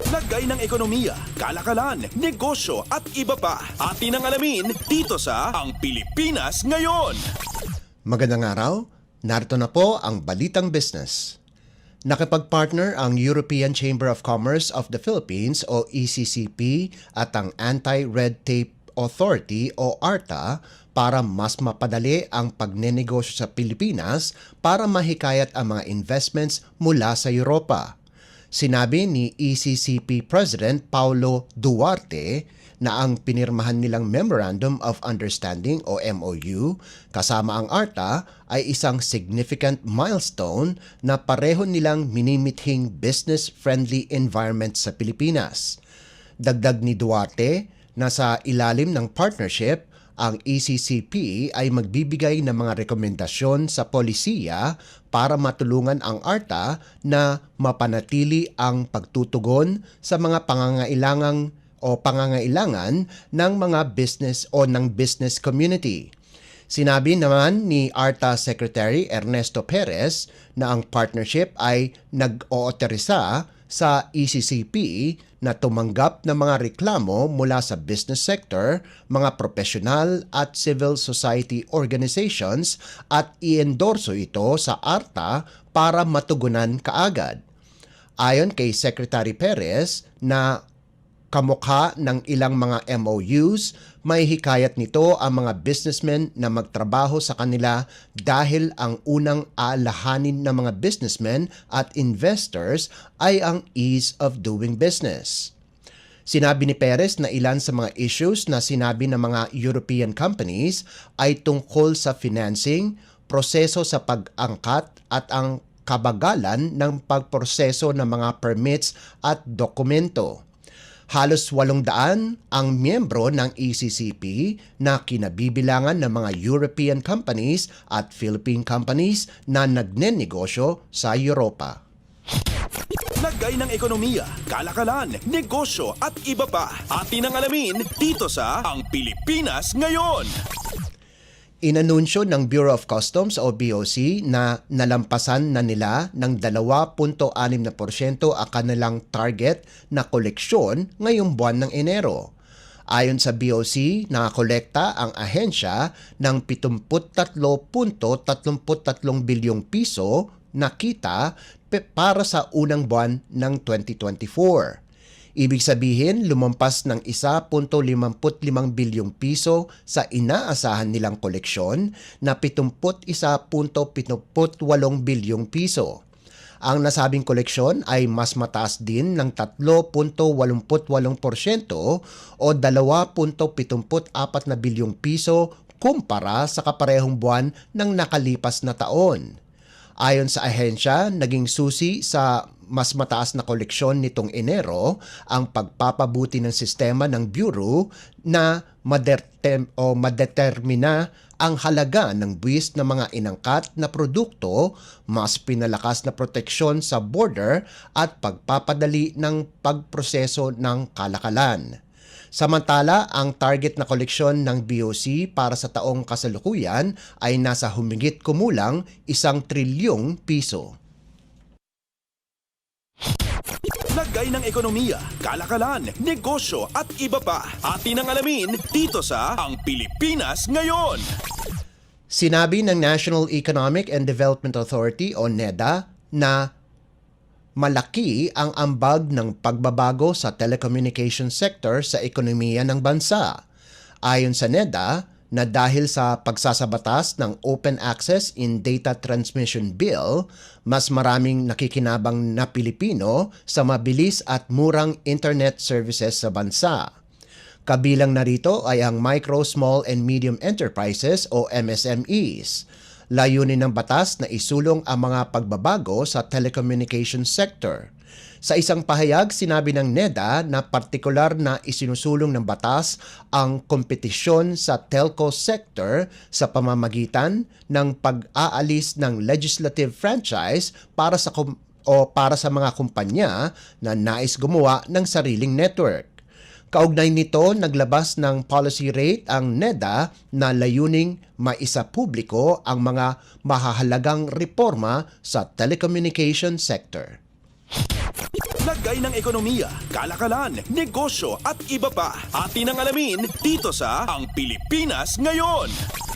Lagay ng ekonomiya, kalakalan, negosyo at iba pa. Atin ang alamin dito sa Ang Pilipinas Ngayon. Magandang araw, narito na po ang Balitang Business. Nakipag-partner ang European Chamber of Commerce of the Philippines o ECCP at ang Anti-Red Tape Authority o ARTA para mas mapadali ang pagnenegosyo sa Pilipinas para mahikayat ang mga investments mula sa Europa. Sinabi ni ECCP President Paulo Duarte na ang pinirmahan nilang Memorandum of Understanding o MOU kasama ang ARTA ay isang significant milestone na pareho nilang minimithing business-friendly environment sa Pilipinas. Dagdag ni Duarte na sa ilalim ng partnership, ang ECCP ay magbibigay ng mga rekomendasyon sa polisiya para matulungan ang ARTA na mapanatili ang pagtutugon sa mga pangangailangan ng mga business o ng business community. Sinabi naman ni ARTA Secretary Ernesto Perez na ang partnership ay nag-ootorisa sa ECCP na tumanggap ng mga reklamo mula sa business sector, mga profesional at civil society organizations at i-endorso ito sa ARTA para matugunan kaagad. Ayon kay Secretary Perez na kamukha ng ilang mga MOUs, may hikayat nito ang mga businessmen na magtrabaho sa kanila dahil ang unang aalahanin ng mga businessmen at investors ay ang ease of doing business. Sinabi ni Perez na ilan sa mga issues na sinabi ng mga European companies ay tungkol sa financing, proseso sa pag-angkat at ang kabagalan ng pagproseso ng mga permits at dokumento. Halos 800 ang miyembro ng ECCP na kinabibilangan ng mga European companies at Philippine companies na nagnenegosyo sa Europa. Lagay ng ekonomiya, kalakalan, negosyo at iba pa. Atin ang alamin dito sa Ang Pilipinas Ngayon. Inanunsyo ng Bureau of Customs o BOC na nalampasan na nila ng 2.6% ang kanilang target na koleksyon ngayong buwan ng Enero. Ayon sa BOC, nakakolekta ang ahensya ng 73.33 bilyong piso na kita para sa unang buwan ng 2024. Ibig sabihin, lumampas ng 1.55 bilyong piso sa inaasahan nilang koleksyon na 71.78 bilyong piso. Ang nasabing koleksyon ay mas mataas din ng 3.88% o 2.74 na bilyong piso kumpara sa kaparehong buwan ng nakalipas na taon. Ayon sa ahensya, naging susi sa mas mataas na koleksyon nitong Enero ang pagpapabuti ng sistema ng Bureau na madetermina ang halaga ng buwis ng mga inangkat na produkto, mas pinalakas na proteksyon sa border at pagpapadali ng pagproseso ng kalakalan. Samantala, ang target na koleksyon ng BOC para sa taong kasalukuyan ay nasa humigit kumulang 1 trilyong piso. Lagay ng ekonomiya, kalakalan, negosyo at iba pa. Atin ang alamin dito sa Ang Pilipinas Ngayon. Sinabi ng National Economic and Development Authority o NEDA na malaki ang ambag ng pagbabago sa telecommunication sector sa ekonomiya ng bansa. Ayon sa NEDA, na dahil sa pagsasabatas ng Open Access in Data Transmission Bill, mas maraming nakikinabang na Pilipino sa mabilis at murang internet services sa bansa. Kabilang narito ay ang Micro, Small and Medium Enterprises o MSMEs. Layunin ng batas na isulong ang mga pagbabago sa telecommunication sector. Sa isang pahayag, sinabi ng NEDA na partikular na isinusulong ng batas ang kompetisyon sa telco sector sa pamamagitan ng pag-aalis ng legislative franchise para sa mga kumpanya na nais gumawa ng sariling network. Kaugnay nito, naglabas ng policy rate ang NEDA na layuning maisapubliko ang mga mahahalagang reforma sa telecommunication sector. lagay ng ekonomiya, kalakalan, negosyo at iba pa. Atin ang alamin dito sa Ang Pilipinas Ngayon.